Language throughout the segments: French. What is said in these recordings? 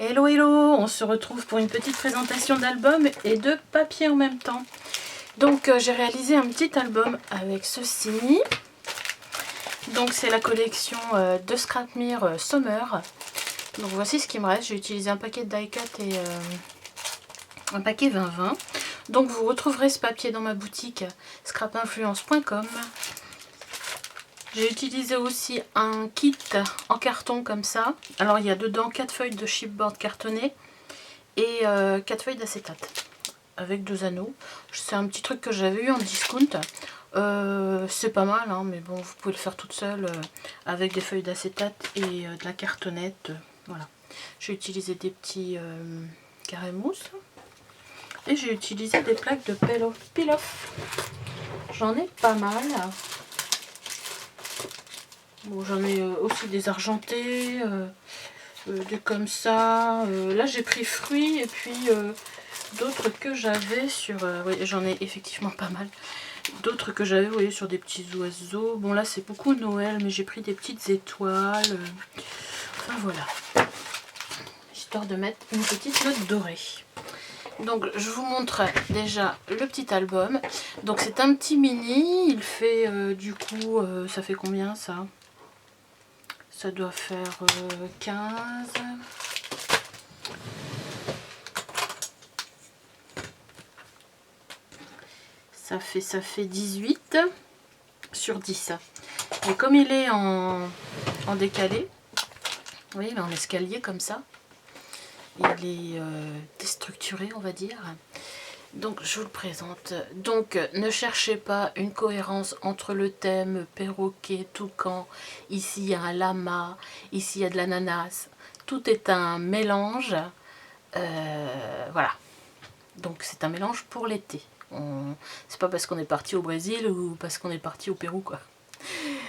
Hello hello, on se retrouve pour une petite présentation d'album et de papier en même temps. Donc j'ai réalisé un petit album avec ceci. Donc c'est la collection de Scrapmere Summer. Donc voici ce qui me reste. J'ai utilisé un paquet de die cut et un paquet 20-20. Donc vous retrouverez ce papier dans ma boutique scrapinfluence.com. J'ai utilisé aussi un kit en carton comme ça. Alors il y a dedans 4 feuilles de chipboard cartonné et 4 feuilles d'acétate avec 2 anneaux. C'est un petit truc que j'avais eu en discount. C'est pas mal, hein, mais bon, vous pouvez le faire toute seule avec des feuilles d'acétate et de la cartonnette. Voilà. J'ai utilisé des petits carrés mousse et j'ai utilisé des plaques de peel-off. J'en ai pas mal. Bon, j'en ai aussi des argentés, des comme ça. Là, j'ai pris fruits et puis d'autres que j'avais sur... oui, j'en ai effectivement pas mal. D'autres que j'avais, vous voyez, sur des petits oiseaux. Bon, là, c'est beaucoup Noël, mais j'ai pris des petites étoiles. Enfin, voilà. Histoire de mettre une petite note dorée. Donc, je vous montre déjà le petit album. Donc, c'est un petit mini. Il fait, du coup, ça fait combien, ça ? Ça doit faire 15. Ça fait 18 sur 10. Et comme il est en décalé, vous voyez, il est en escalier comme ça. Il est déstructuré, on va dire. Donc je vous le présente. Donc ne cherchez pas une cohérence entre le thème perroquet, toucan. Ici il y a un lama, ici il y a de l'ananas. Tout est un mélange. Voilà. Donc c'est un mélange pour l'été. C'est pas parce qu'on est parti au Brésil ou parce qu'on est parti au Pérou, quoi.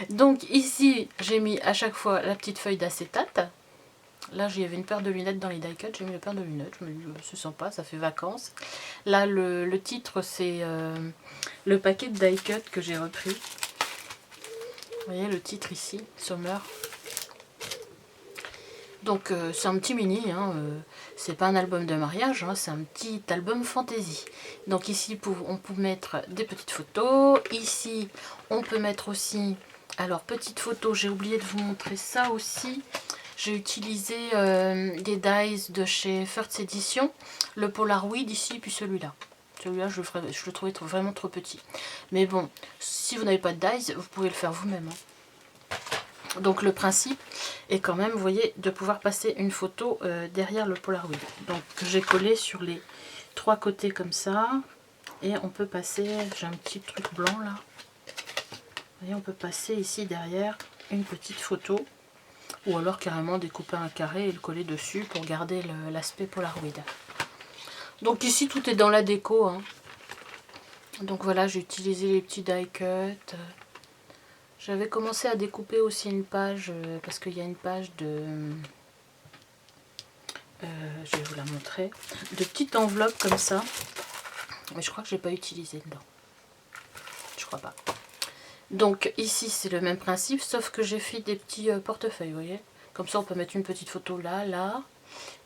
Donc ici j'ai mis à chaque fois la petite feuille d'acétate. Là, j'avais une paire de lunettes dans les die cut, j'ai mis la paire de lunettes, je me dis, c'est sympa, ça fait vacances. Là, le titre, c'est le paquet de die cut que j'ai repris. Vous voyez le titre ici, Summer. Donc, c'est un petit mini, hein, c'est pas un album de mariage, hein, c'est un petit album fantasy. Donc ici, on peut mettre des petites photos. Ici, on peut mettre aussi, alors, petites photos, j'ai oublié de vous montrer ça aussi. J'ai utilisé des dies de chez First Edition, le Polaroid ici, puis celui-là. Celui-là, je le trouvais vraiment trop petit. Mais bon, si vous n'avez pas de dies, vous pouvez le faire vous-même. Hein. Donc le principe est quand même, vous voyez, de pouvoir passer une photo derrière le Polaroid. Donc j'ai collé sur les 3 côtés comme ça. Et on peut passer, j'ai un petit truc blanc là. Vous voyez, on peut passer ici derrière une petite photo. Ou alors carrément découper un carré et le coller dessus pour garder l'aspect Polaroid. Donc ici tout est dans la déco. Hein. Donc voilà, j'ai utilisé les petits die cut. J'avais commencé à découper aussi une page, parce qu'il y a une page de... je vais vous la montrer. De petites enveloppes comme ça. Mais je crois que je n'ai pas utilisé dedans. Je crois pas. Donc ici c'est le même principe, sauf que j'ai fait des petits portefeuilles, vous voyez. Comme ça on peut mettre une petite photo là, là,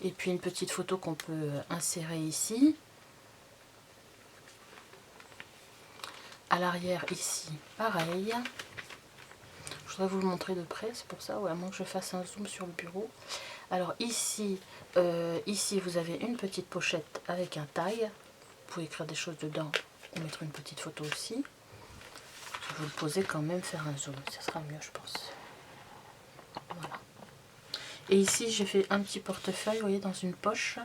et puis une petite photo qu'on peut insérer ici. À l'arrière ici, pareil. Je voudrais vous le montrer de près, c'est pour ça, ouais, à moins que je fasse un zoom sur le bureau. Alors ici, ici vous avez une petite pochette avec un taille. Vous pouvez écrire des choses dedans ou mettre une petite photo aussi. Je vais vous le poser quand même, faire un zoom, ça sera mieux je pense. Voilà. Et ici j'ai fait un petit portefeuille, vous voyez, dans une poche,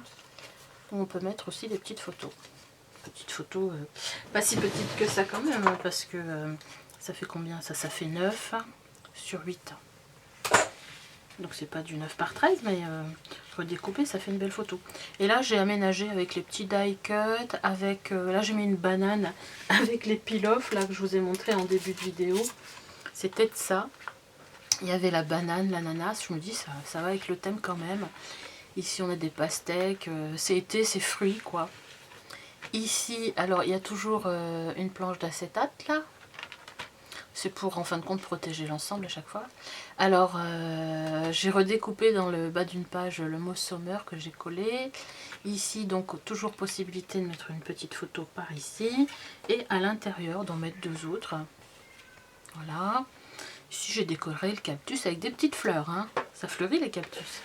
où on peut mettre aussi des petites photos. Petites photos, pas si petites que ça quand même, hein, parce que ça fait combien ça? Ça fait 9 sur 8. Donc c'est pas du 9 par 13, mais redécoupé, ça fait une belle photo. Et là j'ai aménagé avec les petits die cut, avec, là j'ai mis une banane avec les peel-off, là que je vous ai montré en début de vidéo. C'était de ça. Il y avait la banane, l'ananas, je me dis ça va avec le thème quand même. Ici on a des pastèques, c'est été, c'est fruits quoi. Ici, alors il y a toujours une planche d'acétate là. c'est pour en fin de compte protéger l'ensemble à chaque fois. Alors j'ai redécoupé dans le bas d'une page le mot Sommer que j'ai collé. Ici donc toujours possibilité de mettre une petite photo par ici. Et à l'intérieur d'en mettre 2 autres. Voilà. Ici j'ai décoré le cactus avec des petites fleurs. Hein. Ça fleurit les cactus.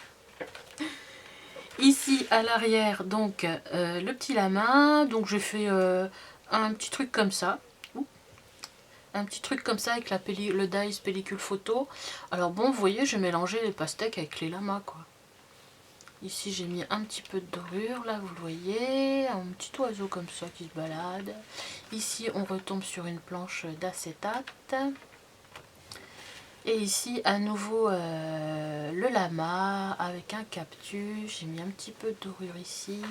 Ici à l'arrière donc le petit lama. Donc j'ai fait un petit truc comme ça. Un petit truc comme ça avec le dies pellicule photo. Alors bon, vous voyez, j'ai mélangé les pastèques avec les lamas, quoi. Ici, j'ai mis un petit peu de dorure, là, vous le voyez. Un petit oiseau comme ça qui se balade. Ici, on retombe sur une planche d'acétate. Et ici, à nouveau, le lama avec un cactus. J'ai mis un petit peu de dorure ici.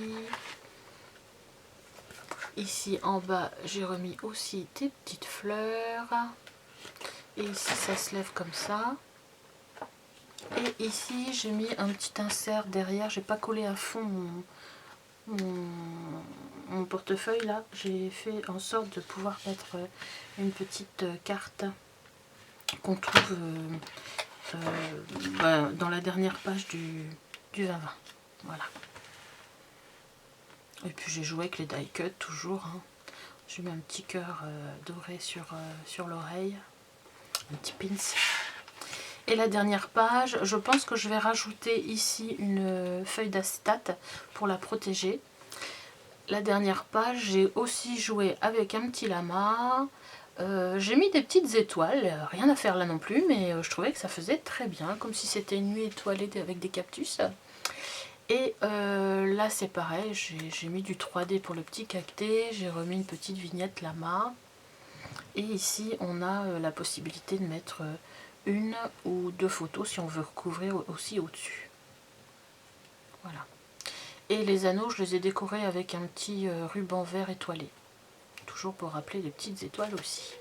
Ici en bas, j'ai remis aussi des petites fleurs. Et ici, ça se lève comme ça. Et ici, j'ai mis un petit insert derrière. J'ai pas collé à fond mon portefeuille là. J'ai fait en sorte de pouvoir mettre une petite carte qu'on trouve dans la dernière page du 2020. Voilà. Et puis j'ai joué avec les die cut toujours. Hein. J'ai mis un petit cœur doré sur l'oreille. Un petit pins. Et la dernière page, je pense que je vais rajouter ici une feuille d'acétate pour la protéger. La dernière page, j'ai aussi joué avec un petit lama. J'ai mis des petites étoiles, rien à faire là non plus, mais je trouvais que ça faisait très bien, comme si c'était une nuit étoilée avec des cactus. Et là c'est pareil, j'ai mis du 3D pour le petit cacté, j'ai remis une petite vignette lama. Et ici on a la possibilité de mettre une ou 2 photos si on veut recouvrir aussi au-dessus. Voilà. Et les anneaux, je les ai décorés avec un petit ruban vert étoilé. Toujours pour rappeler les petites étoiles aussi.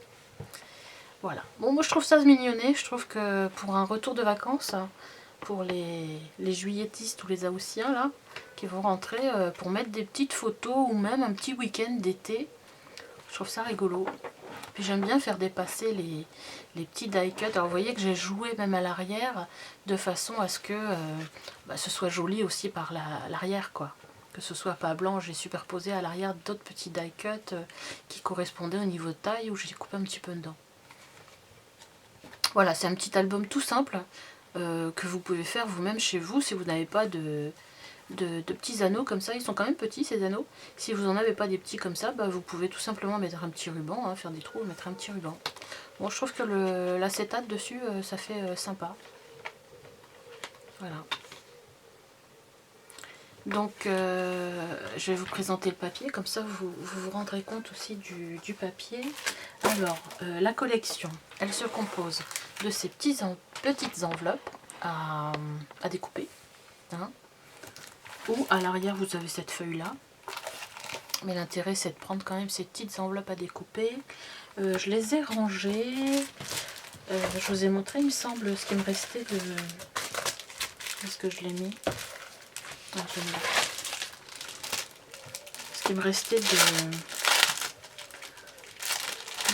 Voilà. Bon, moi je trouve ça mignonné. Je trouve que pour un retour de vacances, pour les juilletistes ou les haussiens là, qui vont rentrer, pour mettre des petites photos ou même un petit week-end d'été, je trouve ça rigolo. Puis j'aime bien faire dépasser les petits die cut. Alors vous voyez que j'ai joué même à l'arrière de façon à ce que ce soit joli aussi par l'arrière, quoi. Que ce soit pas blanc, j'ai superposé à l'arrière d'autres petits die cut qui correspondaient au niveau de taille où j'ai coupé un petit peu dedans. Voilà, c'est un petit album tout simple que vous pouvez faire vous-même chez vous si vous n'avez pas de petits anneaux comme ça. Ils sont quand même petits ces anneaux. Si vous n'en avez pas des petits comme ça, vous pouvez tout simplement mettre un petit ruban, hein, faire des trous et mettre un petit ruban. Bon, je trouve que l'acétate dessus, ça fait sympa. Voilà. Donc, je vais vous présenter le papier, comme ça vous vous rendrez compte aussi du papier. Alors, la collection, elle se compose de ces petites enveloppes à découper. Hein. Ou à l'arrière vous avez cette feuille là, mais l'intérêt c'est de prendre quand même ces petites enveloppes à découper. Je les ai rangées, je vous ai montré il me semble ce qui me restait de... Est-ce que je l'ai mis? Ah, je l'ai mis là. Ce qui me restait de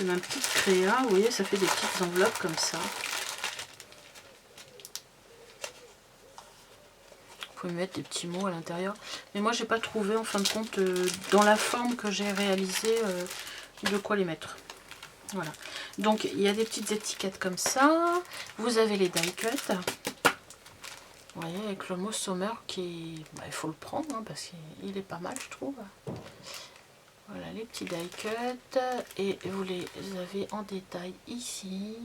ma petite créa, vous voyez ça fait des petites enveloppes comme ça. Vous pouvez mettre des petits mots à l'intérieur, mais moi j'ai pas trouvé en fin de compte dans la forme que j'ai réalisée de quoi les mettre. Voilà, donc il y a des petites étiquettes comme ça. Vous avez les die cut, vous voyez, avec le mot Sommer qui il faut le prendre hein, parce qu'il est pas mal je trouve. Voilà les petits die cut et vous les avez en détail ici.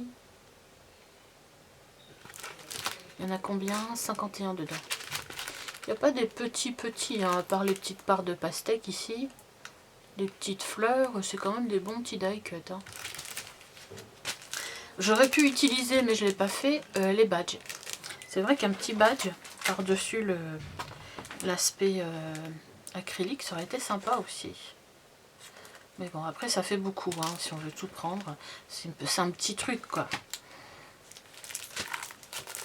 Il y en a combien? 51 dedans. Il n'y a pas des petits, hein, à part les petites parts de pastèque ici. Les petites fleurs, c'est quand même des bons petits die cut. Hein. J'aurais pu utiliser, mais je ne l'ai pas fait, les badges. C'est vrai qu'un petit badge par-dessus l'aspect acrylique, ça aurait été sympa aussi. Mais bon, après ça fait beaucoup, hein, si on veut tout prendre. C'est un petit truc, quoi.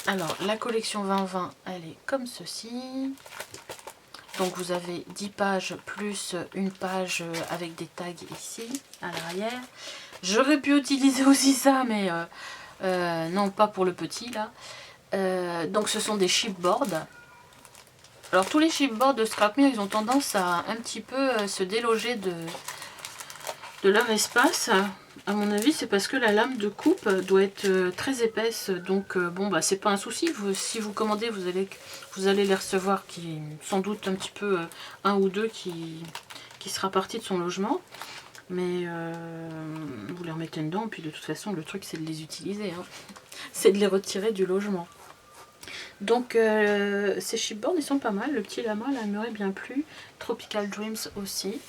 Alors, la collection 2020, elle est comme ceci. Donc, vous avez 10 pages plus une page avec des tags ici, à l'arrière. J'aurais pu utiliser aussi ça, mais non, pas pour le petit là. Donc ce sont des chipboards. Alors tous les chipboards de Scrapmere, ils ont tendance à un petit peu se déloger de leur espace. À mon avis, c'est parce que la lame de coupe doit être très épaisse. Donc bon, bah c'est pas un souci. Si vous commandez, vous allez les recevoir, qui sans doute un petit peu un ou deux qui sera parti de son logement. Mais vous les remettez dedans, puis de toute façon, le truc c'est de les utiliser. Hein. C'est de les retirer du logement. Donc ces chipboards, ils sont pas mal. Le petit lama, là, m'aurait bien plu. Tropical Dreams aussi.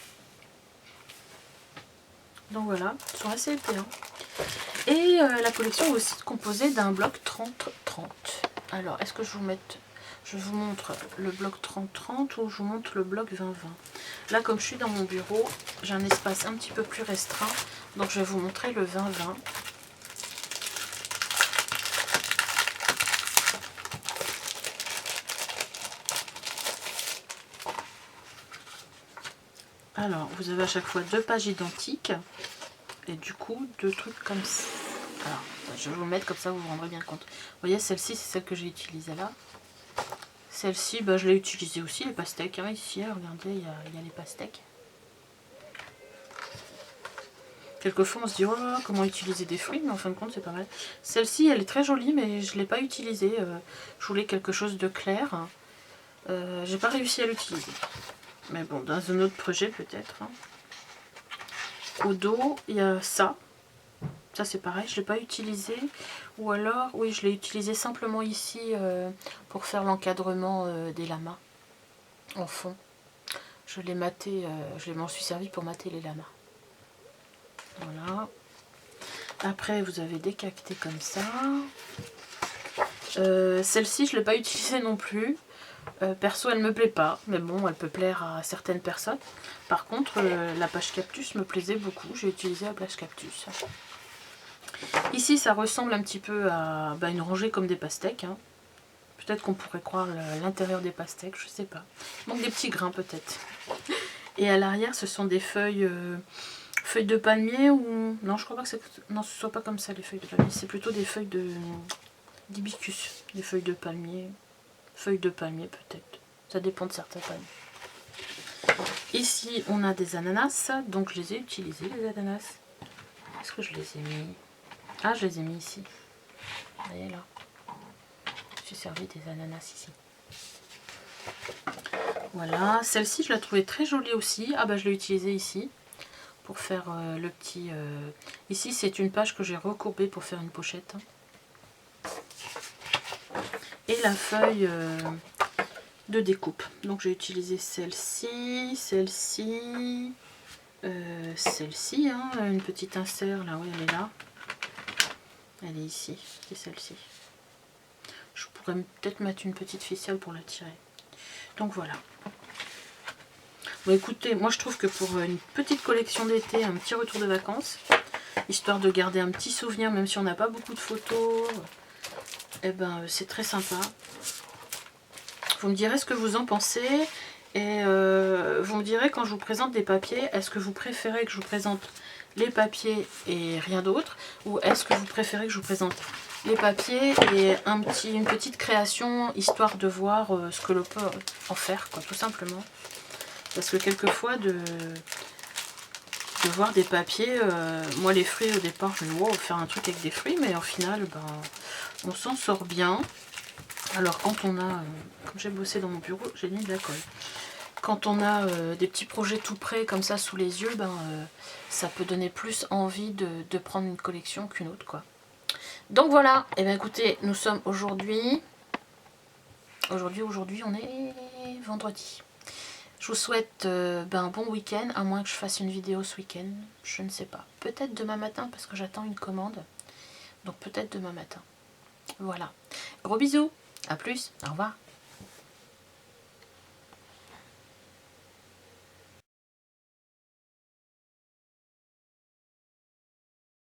Donc voilà, ils sont assez épais. Hein. Et la collection est aussi composée d'un bloc 30-30. Alors, est-ce que je vous montre le bloc 30-30 ou je vous montre le bloc 20-20? Là, comme je suis dans mon bureau, j'ai un espace un petit peu plus restreint. Donc je vais vous montrer le 20-20. Alors, vous avez à chaque fois 2 pages identiques. Et du coup, 2 trucs comme ça. Alors, je vais vous le mettre comme ça, vous vous rendrez bien compte. Vous voyez, celle-ci, c'est celle que j'ai utilisée là. Celle-ci, bah, je l'ai utilisée aussi, les pastèques. Hein, ici, regardez, il y a les pastèques. Quelquefois, on se dit, oh, comment utiliser des fruits, mais en fin de compte, c'est pas mal. Celle-ci, elle est très jolie, mais je ne l'ai pas utilisée. Je voulais quelque chose de clair. J'ai pas réussi à l'utiliser. Mais bon, dans un autre projet, peut-être. Hein. Au dos, il y a ça. Ça, c'est pareil, je ne l'ai pas utilisé. Ou alors, oui, je l'ai utilisé simplement ici pour faire l'encadrement des lamas en fond. Je l'ai maté, je m'en suis servi pour mater les lamas. Voilà. Après, vous avez des cactés comme ça. Celle-ci, je ne l'ai pas utilisée non plus. Perso, elle me plaît pas, mais bon, elle peut plaire à certaines personnes. Par contre, la page cactus me plaisait beaucoup. J'ai utilisé la page cactus. Ici, ça ressemble un petit peu à une rangée comme des pastèques. Hein. Peut-être qu'on pourrait croire l'intérieur des pastèques, je sais pas. Il manque des petits grains peut-être. Et à l'arrière, ce sont des feuilles, feuilles de palmier ou... Non, je crois pas que non, ce soit pas comme ça les feuilles de palmier. C'est plutôt des feuilles d'hibiscus. Des feuilles de palmier. Feuilles de palmier peut-être. Ça dépend de certains palmiers. Ici, on a des ananas. Donc, je les ai utilisés, les ananas. Est-ce que je les ai mis? Ah, je les ai mis ici. Vous voyez là. J'ai servi des ananas ici. Voilà. Celle-ci, je la trouvais très jolie aussi. Ah bah, je l'ai utilisée ici. Pour faire le petit... Ici, c'est une page que j'ai recourbée pour faire une pochette. Et la feuille de découpe. Donc j'ai utilisé celle-ci, celle-ci, celle-ci, hein, une petite insert là, oui elle est là. Elle est ici, c'est celle-ci. Je pourrais peut-être mettre une petite ficelle pour la tirer. Donc voilà. Bon écoutez, moi je trouve que pour une petite collection d'été, un petit retour de vacances, histoire de garder un petit souvenir, même si on n'a pas beaucoup de photos, eh ben c'est très sympa. Vous me direz ce que vous en pensez et vous me direz quand je vous présente des papiers, est-ce que vous préférez que je vous présente les papiers et rien d'autre, ou est-ce que vous préférez que je vous présente les papiers et une petite création histoire de voir ce que l'on peut en faire, quoi, tout simplement. Parce que quelquefois de voir des papiers, moi les fruits au départ je me dis wow, faire un truc avec des fruits, mais au final ben, on s'en sort bien. Alors quand on a, comme j'ai bossé dans mon bureau, j'ai mis de la colle. Quand on a des petits projets tout prêts comme ça sous les yeux, ben, ça peut donner plus envie de prendre une collection qu'une autre, quoi. Donc voilà, et bien écoutez, nous sommes aujourd'hui, on est vendredi. Je vous souhaite un bon week-end, à moins que je fasse une vidéo ce week-end, je ne sais pas. Peut-être demain matin parce que j'attends une commande, donc peut-être demain matin. Voilà, gros bisous, à plus, au revoir.